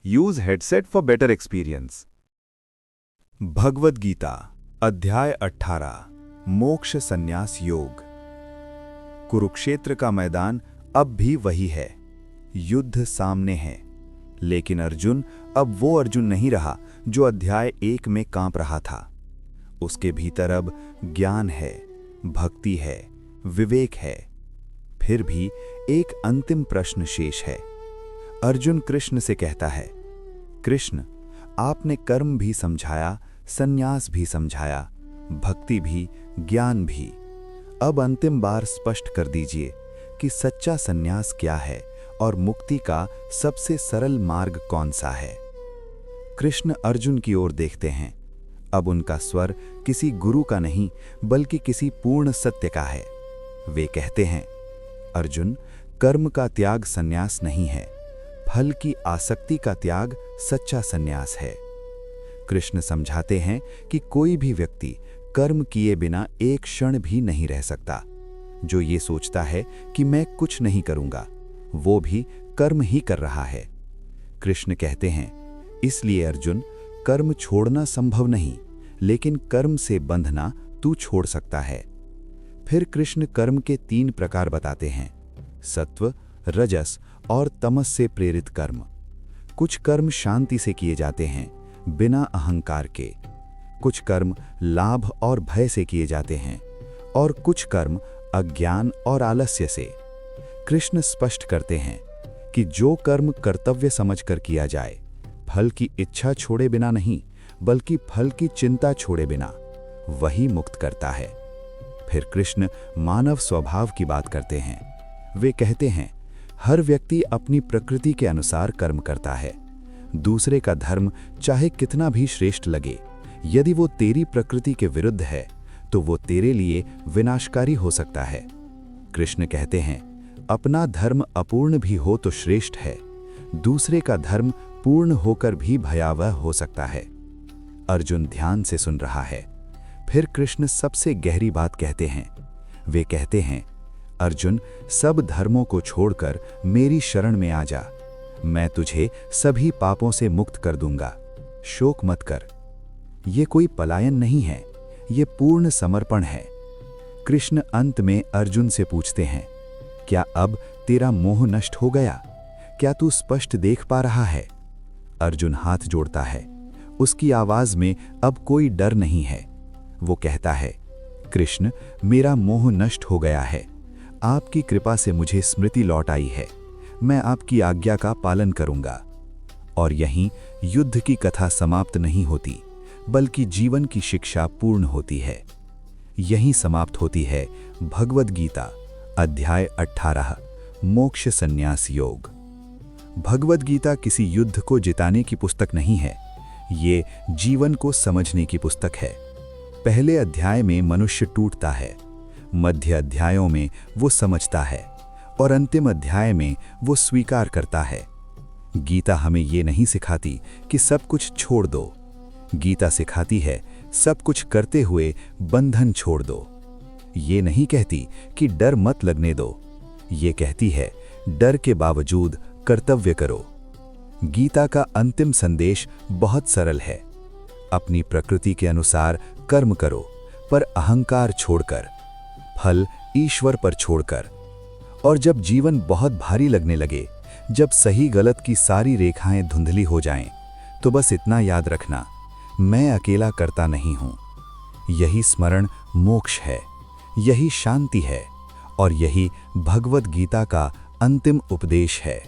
Use headset for better experience. Bhagavad Gita अध्याय 18 मोक्ष संन्यास योग। कुरुक्षेत्र का मैदान अब भी वही है, युद्ध सामने है, लेकिन अर्जुन अब वो अर्जुन नहीं रहा जो अध्याय 1 में कांप रहा था। उसके भीतर अब ज्ञान है, भक्ति है, विवेक है। फिर भी एक अंतिम प्रश्न शेष है। अर्जुन कृष्ण से कहता है, कृष्ण, आपने कर्म भी समझाया, संन्यास भी समझाया, भक्ति भी, ज्ञान भी। अब अंतिम बार स्पष्ट कर दीजिए कि सच्चा संन्यास क्या है और मुक्ति का सबसे सरल मार्ग कौन सा है। कृष्ण अर्जुन की ओर देखते हैं। अब उनका स्वर किसी गुरु का नहीं बल्कि किसी पूर्ण सत्य का है। वे कहते हैं, अर्जुन, कर्म का त्याग संन्यास नहीं है, फल की आसक्ति का त्याग सच्चा संन्यास है। कृष्ण समझाते हैं कि कोई भी व्यक्ति कर्म किए बिना एक क्षण भी नहीं रह सकता। जो ये सोचता है कि मैं कुछ नहीं करूंगा, वो भी कर्म ही कर रहा है। कृष्ण कहते हैं, इसलिए अर्जुन, कर्म छोड़ना संभव नहीं, लेकिन कर्म से बंधना तू छोड़ सकता है। फिर कृष्ण कर्म के 3 प्रकार बताते हैं, सत्व, रजस और तमस से प्रेरित कर्म। कुछ कर्म शांति से किए जाते हैं, बिना अहंकार के। कुछ कर्म लाभ और भय से किए जाते हैं और कुछ कर्म अज्ञान और आलस्य से। कृष्ण स्पष्ट करते हैं कि जो कर्म कर्तव्य समझकर किया जाए, फल की इच्छा छोड़े बिना नहीं बल्कि फल की चिंता छोड़े बिना, वही मुक्त करता है। फिर कृष्ण मानव स्वभाव की बात करते हैं। वे कहते हैं, हर व्यक्ति अपनी प्रकृति के अनुसार कर्म करता है। दूसरे का धर्म चाहे कितना भी श्रेष्ठ लगे, यदि वो तेरी प्रकृति के विरुद्ध है तो वो तेरे लिए विनाशकारी हो सकता है। कृष्ण कहते हैं, अपना धर्म अपूर्ण भी हो तो श्रेष्ठ है, दूसरे का धर्म पूर्ण होकर भी भयावह हो सकता है। अर्जुन ध्यान से सुन रहा है। फिर कृष्ण सबसे गहरी बात कहते हैं। वे कहते हैं, अर्जुन, सब धर्मों को छोड़कर मेरी शरण में आ जा, मैं तुझे सभी पापों से मुक्त कर दूंगा। शोक मत कर। ये कोई पलायन नहीं है, ये पूर्ण समर्पण है। कृष्ण अंत में अर्जुन से पूछते हैं, क्या अब तेरा मोह नष्ट हो गया? क्या तू स्पष्ट देख पा रहा है? अर्जुन हाथ जोड़ता है। उसकी आवाज में अब कोई डर नहीं है। वो कहता है, कृष्ण, मेरा मोह नष्ट हो गया है। आपकी कृपा से मुझे स्मृति लौट आई है। मैं आपकी आज्ञा का पालन करूंगा। और यहीं युद्ध की कथा समाप्त नहीं होती, बल्कि जीवन की शिक्षा पूर्ण होती है। यहीं समाप्त होती है भगवद गीता अध्याय 18 मोक्ष संन्यास योग। भगवद गीता किसी युद्ध को जिताने की पुस्तक नहीं है, ये जीवन को समझने की पुस्तक है। पहले अध्याय में मनुष्य टूटता है, मध्य अध्यायों में वो समझता है और अंतिम अध्याय में वो स्वीकार करता है। गीता हमें ये नहीं सिखाती कि सब कुछ छोड़ दो। गीता सिखाती है सब कुछ करते हुए बंधन छोड़ दो। ये नहीं कहती कि डर मत लगने दो, ये कहती है डर के बावजूद कर्तव्य करो। गीता का अंतिम संदेश बहुत सरल है, अपनी प्रकृति के अनुसार कर्म करो, पर अहंकार छोड़कर, फल ईश्वर पर छोड़कर। और जब जीवन बहुत भारी लगने लगे, जब सही गलत की सारी रेखाएं धुंधली हो जाएं, तो बस इतना याद रखना, मैं अकेला करता नहीं हूं। यही स्मरण मोक्ष है, यही शांति है और यही भगवद गीता का अंतिम उपदेश है।